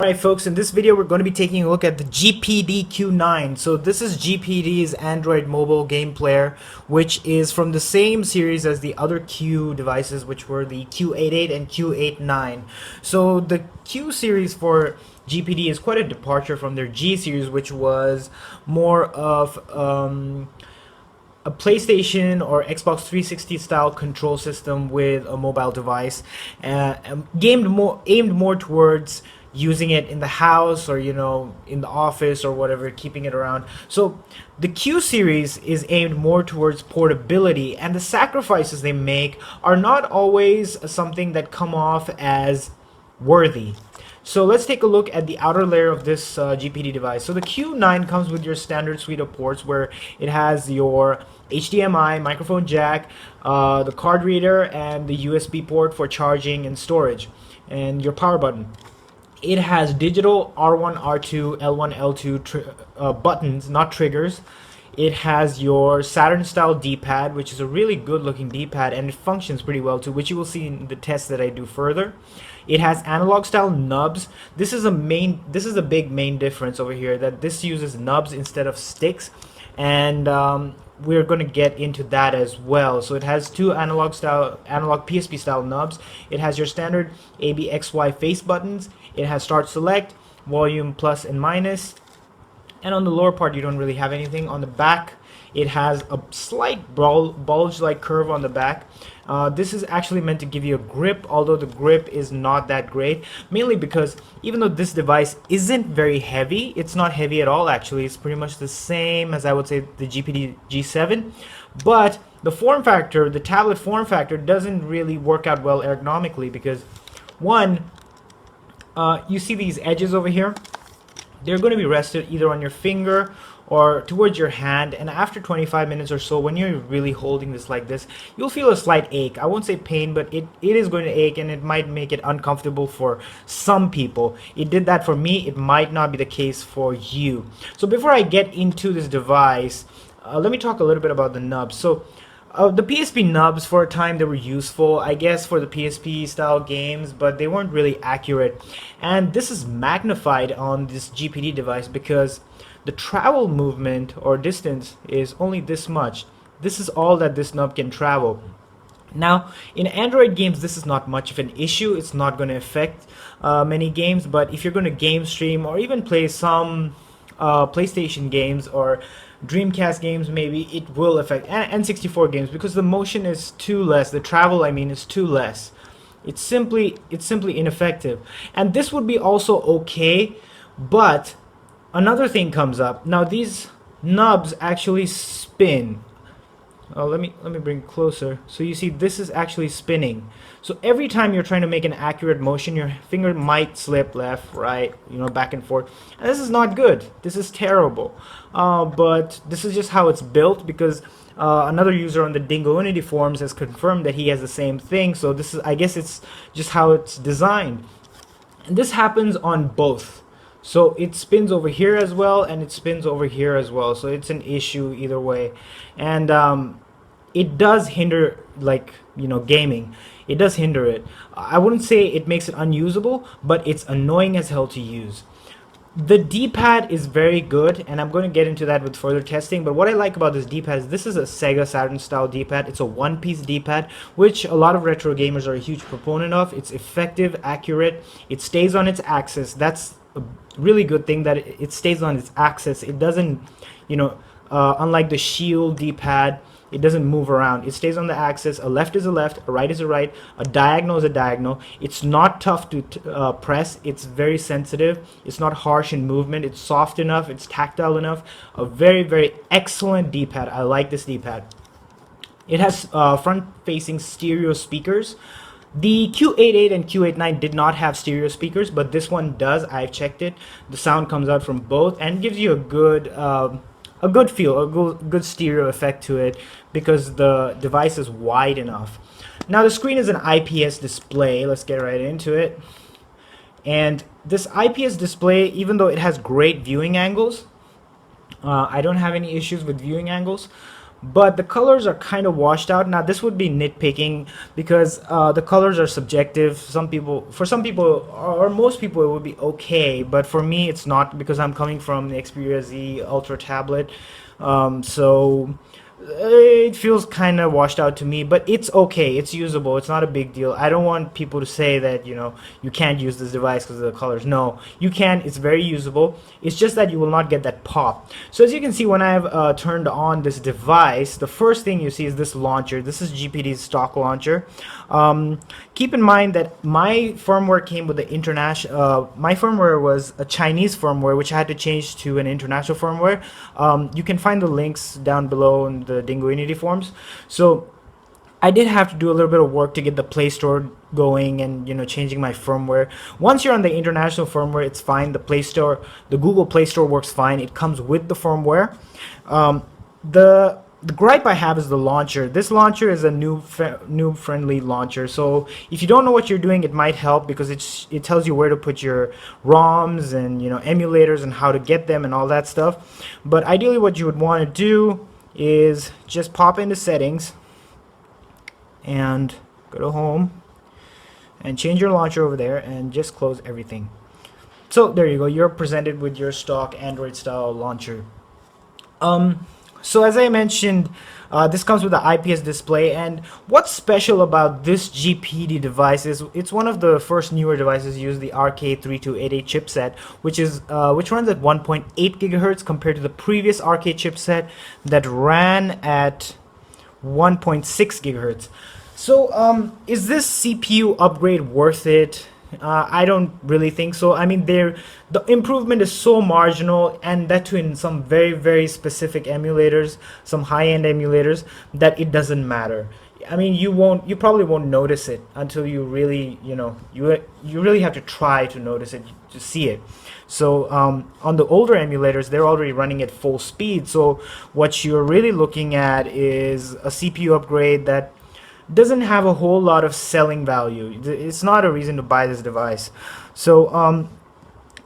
Alright folks, in this video we're going to be taking a look at the GPD Q9. So this is GPD's Android mobile game player, which is from the same series as the other Q devices, which were the Q88 and Q89. So the Q series for GPD is quite a departure from their G series, which was more of a PlayStation or Xbox 360 style control system with a mobile device, aimed more towards using it in the house or in the office or whatever, keeping it around. So the Q series is aimed more towards portability, and the sacrifices they make are not always something that come off as worthy. So let's take a look at the outer layer of this GPD device. So the Q9 comes with your standard suite of ports, where it has your HDMI, microphone jack, the card reader, and the USB port for charging and storage, and your power button. It has digital R1, R2, L1, L2 buttons, not triggers. It has your Saturn style D-pad, which is a really good looking D-pad, and it functions pretty well too, which you will see in the test that I do further. It has analog style nubs. This is a big main difference over here, that this uses nubs instead of sticks, and we're going to get into that as well. So it has two analog PSP style nubs. It has your standard ABXY face buttons. It has start select, volume plus and minus, and on the lower part you don't really have anything. On the back it has a slight bulge like curve on the back. This is actually meant to give you a grip, although the grip is not that great, mainly because even though this device isn't very heavy, it's not heavy at all actually. It's pretty much the same as, I would say, the GPD G7, but the form factor, the tablet form factor, doesn't really work out well ergonomically, because one, you see these edges over here, they're going to be rested either on your finger or towards your hand, and after 25 minutes or so, when you're really holding this like this, you'll feel a slight ache. I won't say pain, but it is going to ache, and it might make it uncomfortable for some people. It did that for me. It might not be the case for you. So before I get into this device, let me talk a little bit about the nubs. So the PSP nubs, for a time they were useful, I guess, for the PSP style games, but they weren't really accurate. And this is magnified on this GPD device because the travel movement or distance is only this much. This is all that this nub can travel. Now, in Android games, this is not much of an issue. It's not going to affect many games, but if you're going to game stream or even play some PlayStation games or Dreamcast games, maybe it will affect, and N64 games, because the motion is too less. The travel, I mean, is too less. It's simply ineffective. And this would be also okay, but another thing comes up. Now these nubs actually spin. Let me bring it closer. So you see, this is actually spinning. So every time you're trying to make an accurate motion, your finger might slip left, right, back and forth. And this is not good. This is terrible. But this is just how it's built, because another user on the Dingounity forums has confirmed that he has the same thing. So this is, I guess, it's just how it's designed. And this happens on both. So it spins over here as well, and it spins over here as well. So it's an issue either way. And it does hinder, gaming. It does hinder it. I wouldn't say it makes it unusable, but it's annoying as hell to use. The D-pad is very good, and I'm going to get into that with further testing. But what I like about this D-pad is this is a Sega Saturn style D-pad. It's a one-piece D-pad, which a lot of retro gamers are a huge proponent of. It's effective, accurate. It stays on its axis. That's a really good thing, that it stays on its axis. It doesn't, unlike the Shield D-pad, it doesn't move around. It stays on the axis. A left is a left, a right is a right, a diagonal is a diagonal. It's not tough to press. It's very sensitive. It's not harsh in movement. It's soft enough. It's tactile enough. A very, very excellent D-pad. I like this D-pad. It has front-facing stereo speakers. The Q88 and Q89 did not have stereo speakers, but this one does. I've checked it. The sound comes out from both and gives you a good feel, a good stereo effect to it, because the device is wide enough. Now the screen is an IPS display. Let's get right into it. And this IPS display, even though it has great viewing angles, I don't have any issues with viewing angles, but the colors are kind of washed out. Now this would be nitpicking because the colors are subjective. For some people or most people it would be okay, but for me it's not, because I'm coming from the Xperia Z Ultra tablet. So it feels kind of washed out to me, but it's okay, it's usable, it's not a big deal. I don't want people to say that, you know, you can't use this device because of the colors. No, you can, it's very usable. It's just that you will not get that pop. So as you can see, when I've turned on this device, the first thing you see is this launcher. This is GPD's stock launcher. Keep in mind that my firmware came with the international, my firmware was a Chinese firmware, which I had to change to an international firmware. You can find the links down below in the Dinguinity forums. So I did have to do a little bit of work to get the Play Store going and, you know, changing my firmware. Once you're on the international firmware, it's fine. The Play Store, the Google Play Store works fine. It comes with the firmware. The gripe I have is the launcher. This launcher is a noob friendly launcher, so if you don't know what you're doing, it might help, because it tells you where to put your ROMs and, you know, emulators and how to get them and all that stuff. But ideally what you would want to do is just pop into settings and go to home and change your launcher over there and just close everything. So there you go, you're presented with your stock Android style launcher. So as I mentioned, this comes with the IPS display, and what's special about this GPD device is it's one of the first newer devices to use the RK3288 chipset, which runs at 1.8 gigahertz compared to the previous RK chipset that ran at 1.6 gigahertz. So is this CPU upgrade worth it? I don't really think so. I mean, the improvement is so marginal, and that too in some very, very specific emulators, some high-end emulators, that it doesn't matter. I mean, you probably won't notice it until you really, you know, you really have to try to notice it to see it. So on the older emulators, they're already running at full speed. So what you're really looking at is a CPU upgrade that doesn't have a whole lot of selling value. It's not a reason to buy this device. So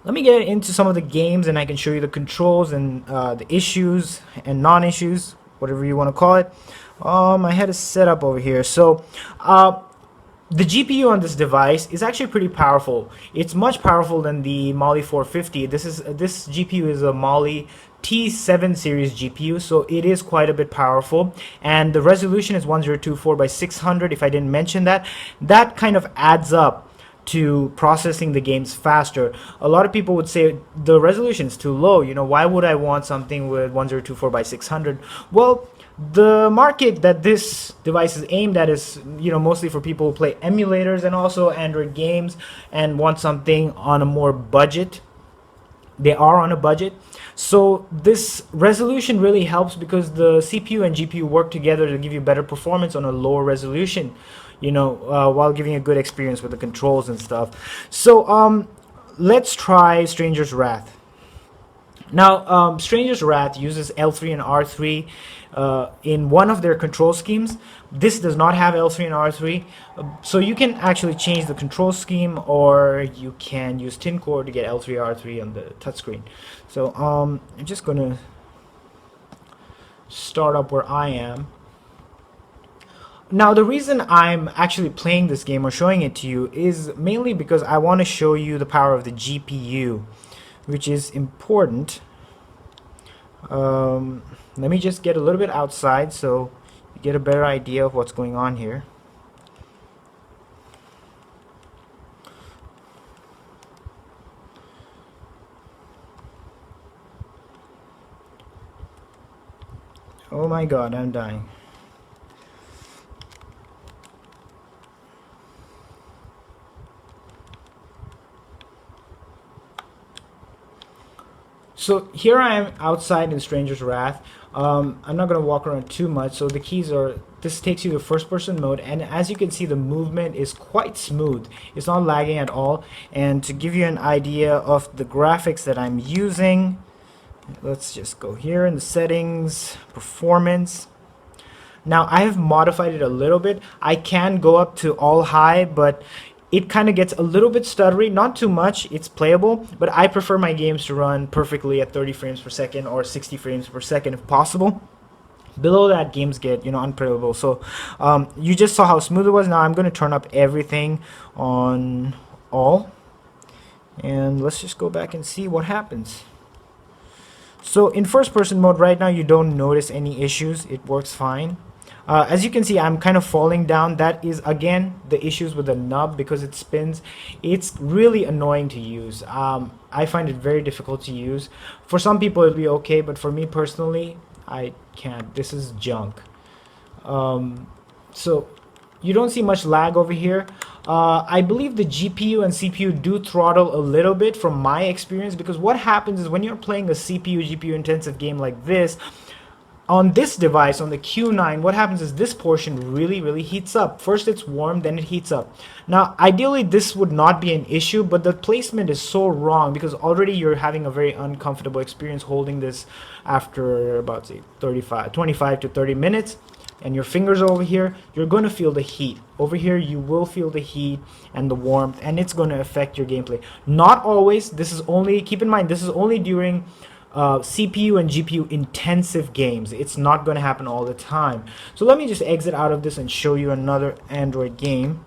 let me get into some of the games, and I can show you the controls and the issues and non-issues, whatever you want to call it. I had it set up over here. So the GPU on this device is actually pretty powerful. It's much powerful than the Mali 450. This GPU is a Mali T7 series GPU, so it is quite a bit powerful, and the resolution is 1024 by 600. If I didn't mention that, that kind of adds up to processing the games faster. A lot of people would say the resolution is too low. You know, why would I want something with 1024 by 600? Well, the market that this device is aimed at is, you know, mostly for people who play emulators and also Android games and want something on a more budget. They are on a budget. So this resolution really helps because the CPU and GPU work together to give you better performance on a lower resolution, you know, while giving a good experience with the controls and stuff. So let's try Stranger's Wrath. Now, Stranger's Wrath uses L3 and R3 in one of their control schemes. This does not have L3 and R3, so you can actually change the control scheme, or you can use TinCore to get L3 R3 on the touchscreen. So I'm just going to start up where I am. Now, the reason I'm actually playing this game or showing it to you is mainly because I want to show you the power of the GPU, which is important. Let me just get a little bit outside so you get a better idea of what's going on here. Oh my god, I'm dying. So here I am outside in Stranger's Wrath. I'm not going to walk around too much, so the keys are, this takes you to first person mode, and as you can see, the movement is quite smooth. It's not lagging at all. And to give you an idea of the graphics that I'm using, let's just go here in the settings, performance. Now I have modified it a little bit. I can go up to all high, but it kind of gets a little bit stuttery, not too much, it's playable, but I prefer my games to run perfectly at 30 frames per second or 60 frames per second if possible. Below that, games get, you know, unplayable. So you just saw how smooth it was. Now I'm going to turn up everything on all, and let's just go back and see what happens. So in first person mode right now, you don't notice any issues. It works fine. As you can see, I'm kind of falling down. That is again the issues with the nub, because it spins. It's really annoying to use. I find it very difficult to use. For some people it'll be okay, but for me personally, I can't. This is junk. So you don't see much lag over here. I believe the GPU and CPU do throttle a little bit from my experience, because what happens is when you're playing a CPU GPU intensive game like this, on this device, on the Q9, what happens is this portion really heats up. First it's warm, then it heats up. Now ideally this would not be an issue, but the placement is so wrong, because already you're having a very uncomfortable experience holding this after about, say, 25 to 30 minutes. And your fingers over here, you're going to feel the heat. Over here, you will feel the heat and the warmth, and it's going to affect your gameplay. Not always. This is only, keep in mind, this is only during CPU and GPU intensive games. It's not going to happen all the time. So let me just exit out of this and show you another Android game.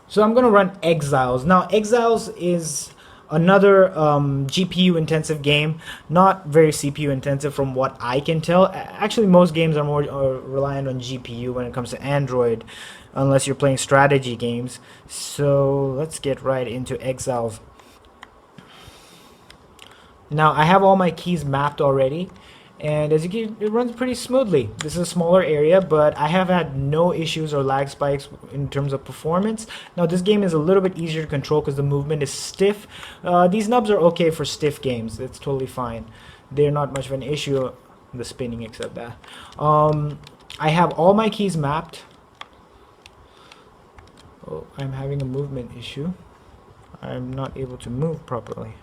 So I'm going to run Exiles. Now, Exiles is another GPU intensive game, not very CPU intensive from what I can tell. Actually, most games are more reliant on GPU when it comes to Android, unless you're playing strategy games. So let's get right into Exiles. Now I have all my keys mapped already, and as you can, it runs pretty smoothly. This is a smaller area, but I have had no issues or lag spikes in terms of performance. Now this game is a little bit easier to control because the movement is stiff. These nubs are okay for stiff games. It's totally fine. They're not much of an issue, the spinning except that. I have all my keys mapped. Oh, I'm having a movement issue. I'm not able to move properly.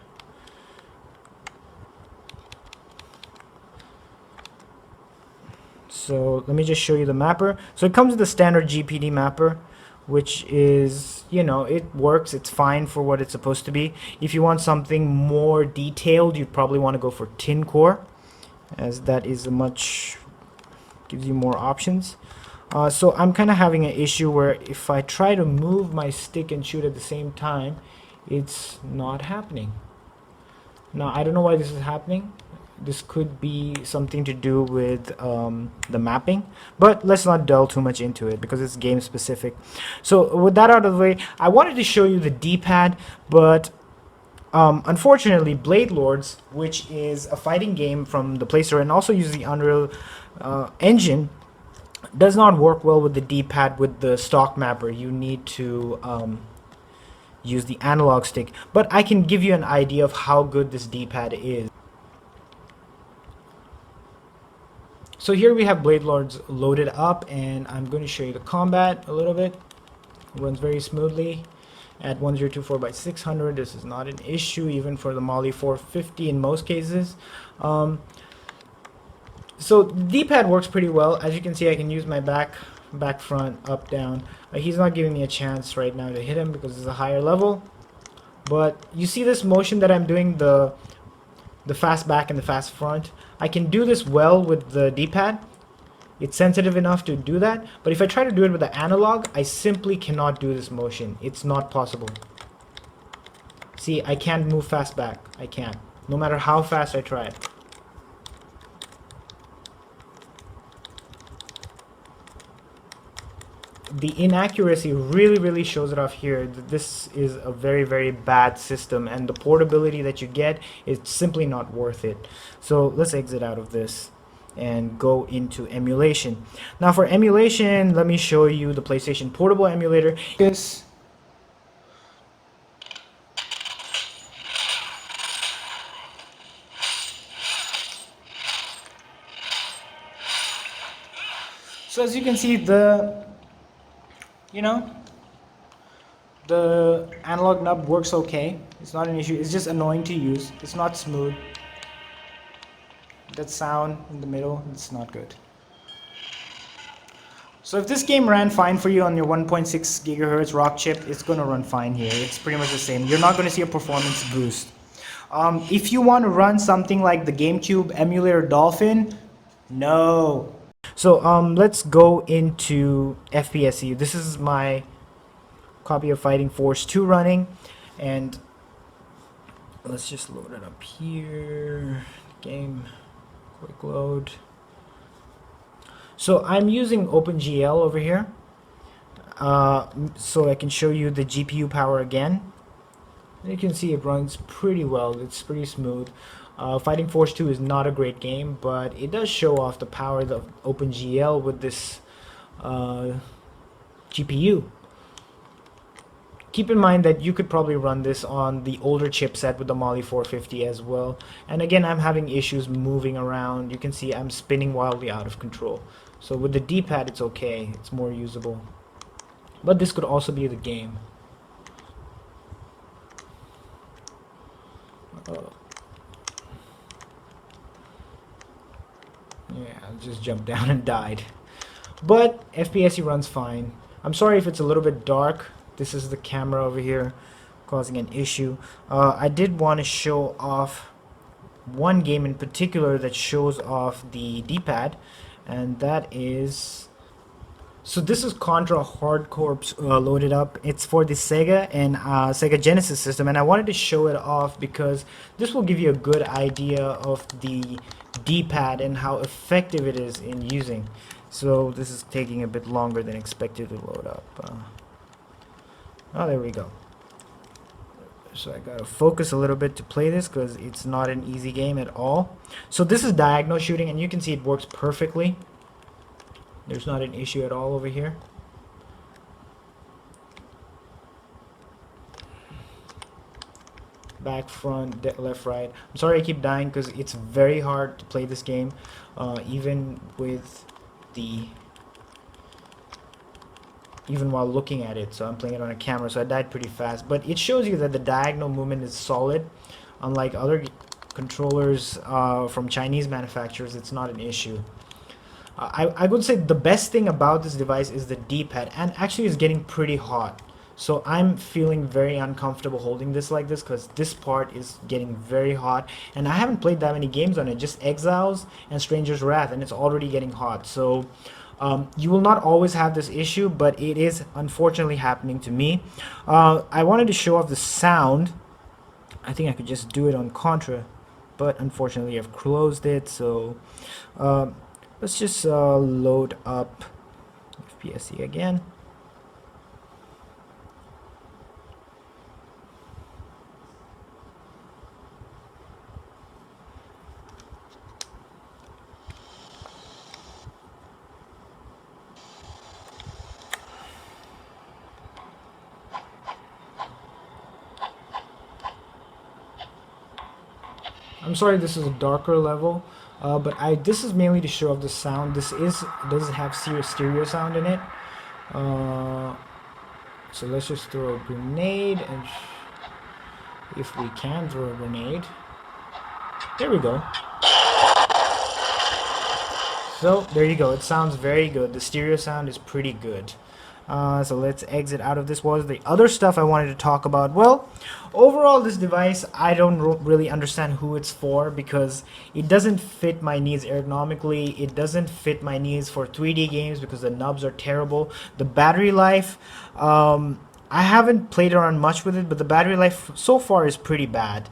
So let me just show you the mapper. So it comes with the standard GPD mapper, which is, you know, it works. It's fine for what it's supposed to be. If you want something more detailed, you'd probably want to go for tin core, as that is a much, gives you more options. So I'm kind of having an issue where if I try to move my stick and shoot at the same time, it's not happening. Now I don't know why this is happening. This could be something to do with the mapping, but let's not delve too much into it because it's game specific. So with that out of the way, I wanted to show you the D-pad, but unfortunately Blade Lords, which is a fighting game from the Play Store and also uses the Unreal Engine, does not work well with the D-pad with the stock mapper. You need to use the analog stick, but I can give you an idea of how good this D-pad is. So here we have Blade Lords loaded up, and I'm going to show you the combat a little bit. It runs very smoothly at 1024x600. This is not an issue even for the Mali 450 in most cases. So D-pad works pretty well. As you can see, I can use my back, front, up, down. He's not giving me a chance right now to hit him because it's a higher level. But you see this motion that I'm doing, the fast back and the fast front. I can do this well with the D-pad. It's sensitive enough to do that. But if I try to do it with the analog, I simply cannot do this motion. It's not possible. See, I can't move fast back. I can't. No matter how fast I try. The inaccuracy really shows it off here. This is a very bad system, and the portability that you get is simply not worth it. So let's exit out of this and go into emulation. Now for emulation, let me show you the PlayStation Portable emulator. So as you can see, the analog nub works okay. It's not an issue. It's just annoying to use. It's not smooth. That sound in the middle, it's not good. So if this game ran fine for you on your 1.6 gigahertz rock chip, it's going to run fine here. It's pretty much the same. You're not going to see a performance boost. If you want to run something like the GameCube emulator Dolphin, No. So let's go into FPSU. This is my copy of Fighting Force 2 running, and let's just load it up here. Game, quick load. So I'm using OpenGL over here, so I can show you the GPU power again. And you can see it runs pretty well. It's pretty smooth. Fighting Force 2 is not a great game, but it does show off the power of OpenGL with this GPU. Keep in mind that you could probably run this on the older chipset with the Mali 450 as well. And again, I'm having issues moving around. You can see I'm spinning wildly out of control. So with the D-pad, it's okay. It's more usable. But this could also be the game. Yeah, I just jumped down and died. But FPSU runs fine. I'm sorry if it's a little bit dark. This is the camera over here causing an issue. I did want to show off one game in particular that shows off the D-pad, and that is... So this is Contra Hard Corps loaded up. It's for the Sega and Sega Genesis system, and I wanted to show it off because this will give you a good idea of the D-pad and how effective it is in using. So this is taking a bit longer than expected to load up. Oh, there we go. So I gotta focus a little bit to play this because it's not an easy game at all. So this is diagonal shooting, and you can see it works perfectly. There's not an issue at all over here. Back, front, left, right. I'm sorry I keep dying because it's very hard to play this game, even while looking at it. So I'm playing it on a camera, so I died pretty fast. But it shows you that the diagonal movement is solid. Unlike other controllers from Chinese manufacturers, it's not an issue. I would say the best thing about this device is the D-pad, and actually it's getting pretty hot. So I'm feeling very uncomfortable holding this like this because this part is getting very hot, and I haven't played that many games on it, just Exiles and Stranger's Wrath, and it's already getting hot. So you will not always have this issue, but it is unfortunately happening to me. I wanted to show off the sound. I think I could just do it on Contra, but unfortunately I've closed it. So let's just load up FPSC again. I'm sorry this is a darker level, but this is mainly to show off the sound. This does have stereo sound in it. So let's just throw a grenade, and if we can throw a grenade. There we go. So there you go. It sounds very good. The stereo sound is pretty good. So let's exit out of this. What was the other stuff I wanted to talk about? Well, overall this device, I don't really understand who it's for because it doesn't fit my needs ergonomically. It doesn't fit my needs for 3D games because the nubs are terrible. The battery life, I haven't played around much with it, but the battery life so far is pretty bad.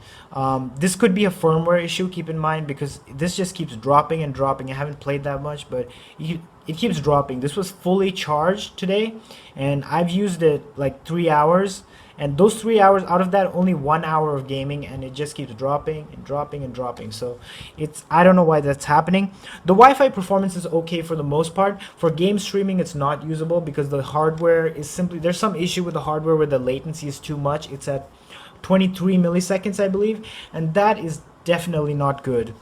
This could be a firmware issue, keep in mind, because this just keeps dropping and dropping. I haven't played that much, but it keeps dropping. This was fully charged today, and I've used it like 3 hours, and those 3 hours, out of that, only 1 hour of gaming, and it just keeps dropping and dropping and dropping. So I don't know why that's happening. The Wi-Fi performance is okay for the most part. For game streaming, it's not usable because the hardware is simply, there's some issue with the hardware where the latency is too much. It's at 23 milliseconds, I believe, and that is definitely not good,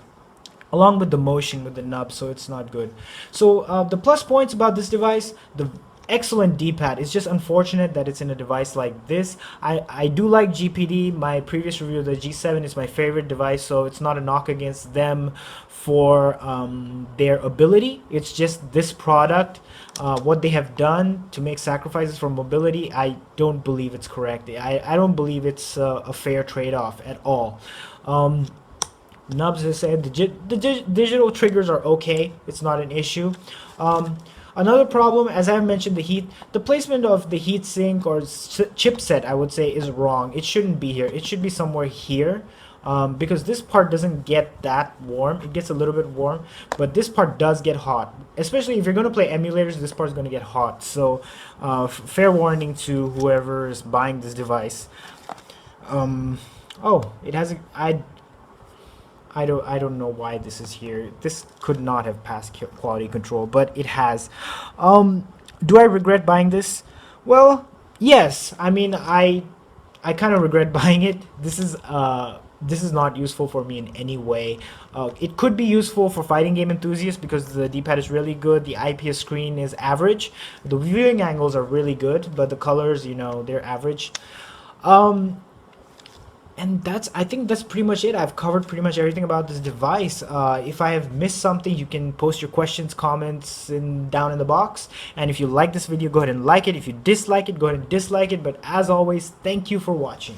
along with the motion with the nub, so it's not good. So the plus points about this device: the excellent D-pad. It's just unfortunate that it's in a device like this. I do like GPD. My previous review of the G7 is my favorite device, so it's not a knock against them for their ability. It's just this product, what they have done to make sacrifices for mobility, I don't believe it's correct. I don't believe it's a fair trade-off at all. Nubs has said the digital triggers are okay. It's not an issue. Another problem, as I've mentioned, the placement of the heat sink or chipset, I would say, is wrong. It shouldn't be here. It should be somewhere here. Because this part doesn't get that warm. It gets a little bit warm, but this part does get hot. Especially if you're going to play emulators, this part is going to get hot. So fair warning to whoever is buying this device. Oh, it has a, I don't know why this is here. This could not have passed quality control, but it has. Do I regret buying this? Well, yes. I mean, I kind of regret buying it. This is not useful for me in any way. It could be useful for fighting game enthusiasts because the D-pad is really good. The IPS screen is average. The viewing angles are really good, but the colors, you know, they're average. And I think that's pretty much it. I've covered pretty much everything about this device. If I have missed something, you can post your questions, comments down in the box. And if you like this video, go ahead and like it. If you dislike it, go ahead and dislike it. But as always, thank you for watching.